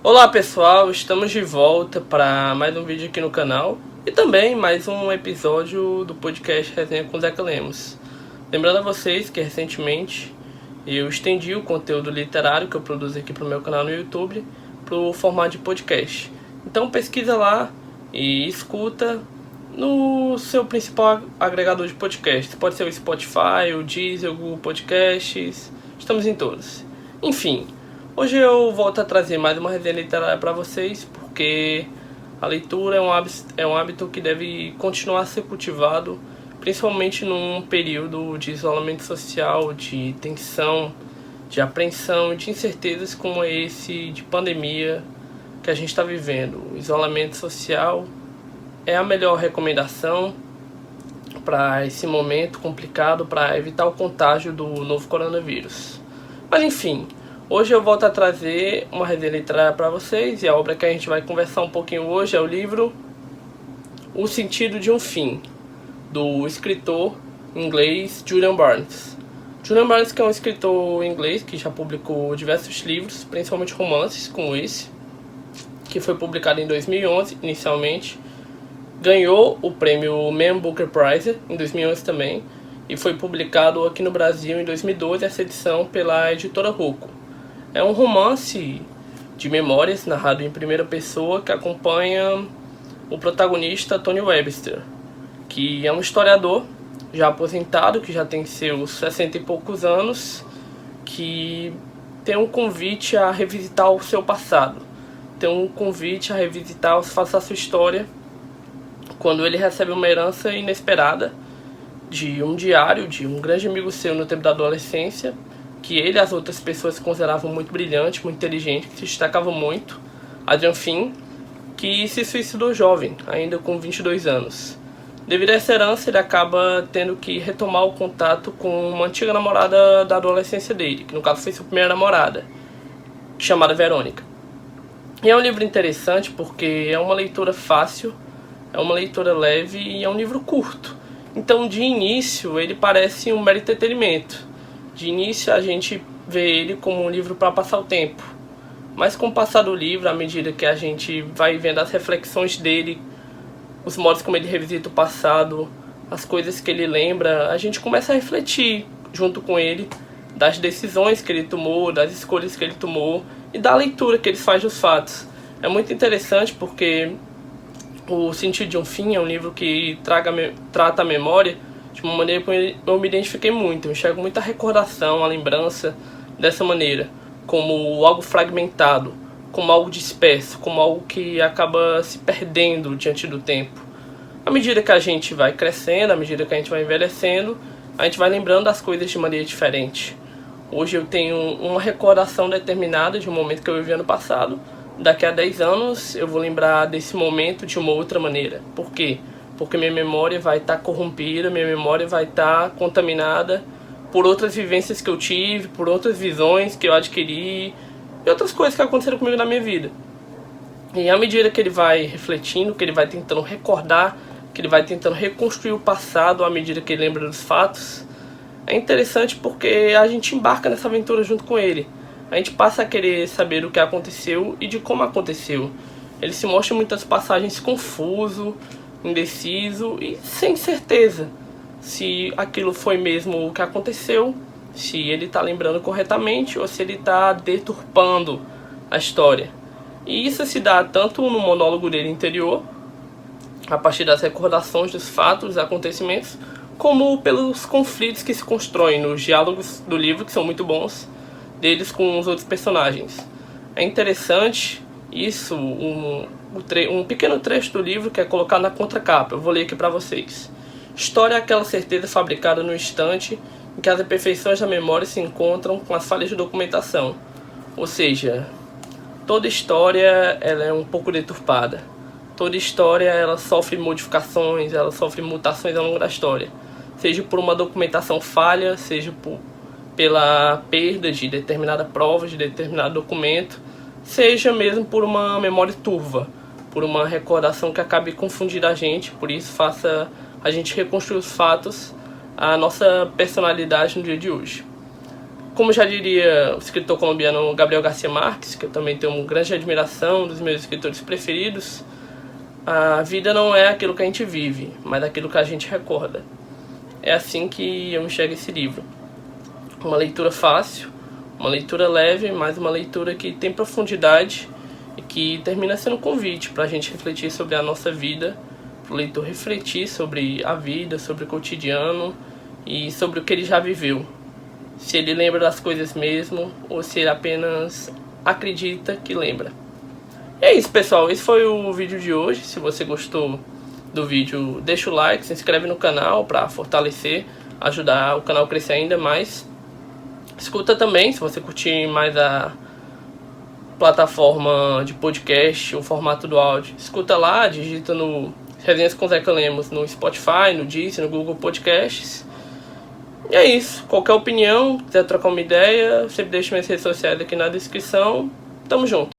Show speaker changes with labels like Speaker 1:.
Speaker 1: Olá pessoal, estamos de volta para mais um vídeo aqui no canal e também mais um episódio do podcast Resenha com Zeca Lemos. Lembrando a vocês que recentemente eu estendi o conteúdo literário que eu produzo aqui para o meu canal no YouTube para o formato de podcast. Então pesquisa lá e escuta no seu principal agregador de podcasts. Pode ser o Spotify, o Deezer, o Google Podcasts, estamos em todos. Enfim, hoje eu volto a trazer mais uma resenha literária para vocês, porque a leitura é um hábito que deve continuar a ser cultivado, principalmente num período de isolamento social, de tensão, de apreensão, de incertezas como esse de pandemia que a gente está vivendo. O isolamento social é a melhor recomendação para esse momento complicado, para evitar o contágio do novo coronavírus. Mas enfim, hoje eu volto a trazer uma resenha literária para vocês, e a obra que a gente vai conversar um pouquinho hoje é o livro O Sentido de um Fim, do escritor inglês Julian Barnes. Julian Barnes, que é um escritor inglês que já publicou diversos livros, principalmente romances como esse, que foi publicado em 2011 inicialmente, ganhou o prêmio Man Booker Prize em 2011 também, e foi publicado aqui no Brasil em 2012, essa edição pela editora Rocco. É um romance de memórias narrado em primeira pessoa que acompanha o protagonista Tony Webster, que é um historiador já aposentado, que já tem seus 60 e poucos anos, que tem um convite a revisitar o seu passado, tem um convite a revisitar os fatos da sua história, quando ele recebe uma herança inesperada de um diário de um grande amigo seu no tempo da adolescência, que ele e as outras pessoas consideravam muito brilhante, muito inteligente, que se destacava muito, Adrian Finn, que se suicidou jovem, ainda com 22 anos. Devido a essa herança, ele acaba tendo que retomar o contato com uma antiga namorada da adolescência dele, que no caso foi sua primeira namorada, chamada Verônica. E é um livro interessante porque é uma leitura fácil, é uma leitura leve e é um livro curto. Então, de início, ele parece um mero entretenimento. De início, a gente vê ele como um livro para passar o tempo. Mas com o passar do livro, à medida que a gente vai vendo as reflexões dele, os modos como ele revisita o passado, as coisas que ele lembra, a gente começa a refletir junto com ele das decisões que ele tomou, das escolhas que ele tomou e da leitura que ele faz dos fatos. É muito interessante porque O Sentido de um Fim é um livro que trata a memória de uma maneira que eu me identifiquei muito. Eu enxergo muita recordação, a lembrança dessa maneira, como algo fragmentado, como algo disperso, como algo que acaba se perdendo diante do tempo. À medida que a gente vai crescendo, à medida que a gente vai envelhecendo, a gente vai lembrando das coisas de maneira diferente. Hoje eu tenho uma recordação determinada de um momento que eu vivi ano passado. Daqui a 10 anos eu vou lembrar desse momento de uma outra maneira. Por quê? Porque minha memória vai estar corrompida, minha memória vai estar contaminada por outras vivências que eu tive, por outras visões que eu adquiri e outras coisas que aconteceram comigo na minha vida. E à medida que ele vai refletindo, que ele vai tentando recordar, que ele vai tentando reconstruir o passado à medida que ele lembra dos fatos, é interessante porque a gente embarca nessa aventura junto com ele. A gente passa a querer saber o que aconteceu e de como aconteceu. Ele se mostra em muitas passagens confuso, indeciso e sem certeza se aquilo foi mesmo o que aconteceu, se ele está lembrando corretamente ou se ele está deturpando a história. E isso se dá tanto no monólogo dele interior, a partir das recordações dos fatos, dos acontecimentos, como pelos conflitos que se constroem nos diálogos do livro, que são muito bons, deles com os outros personagens. É interessante isso, um pequeno trecho do livro que é colocado na contracapa. Eu vou ler aqui para vocês. História é aquela certeza fabricada no instante em que as imperfeições da memória se encontram com as falhas de documentação. Ou seja, toda história ela é um pouco deturpada. Toda história ela sofre modificações, ela sofre mutações ao longo da história. Seja por uma documentação falha, seja pela perda de determinada prova, de determinado documento, seja mesmo por uma memória turva, por uma recordação que acabe confundindo a gente, por isso faça a gente reconstruir os fatos, a nossa personalidade no dia de hoje. como já diria o escritor colombiano Gabriel García Márquez, que eu também tenho uma grande admiração, um dos meus escritores preferidos, a vida não é aquilo que a gente vive, mas aquilo que a gente recorda. É assim que eu enxergo esse livro. Uma leitura fácil, uma leitura leve, mas uma leitura que tem profundidade e que termina sendo um convite para a gente refletir sobre a nossa vida, para o leitor refletir sobre a vida, sobre o cotidiano e sobre o que ele já viveu. Se ele lembra das coisas mesmo ou se ele apenas acredita que lembra. É isso, pessoal, esse foi o vídeo de hoje. Se você gostou do vídeo, deixa o like, se inscreve no canal para fortalecer, ajudar o canal a crescer ainda mais. Escuta também, se você curtir mais a plataforma de podcast, o formato do áudio, escuta lá, digita no Resenhas com Zeca Lemos no Spotify, no Deezer, no Google Podcasts. E é isso. Qualquer opinião, quiser trocar uma ideia, sempre deixo minhas redes sociais aqui na descrição. Tamo junto.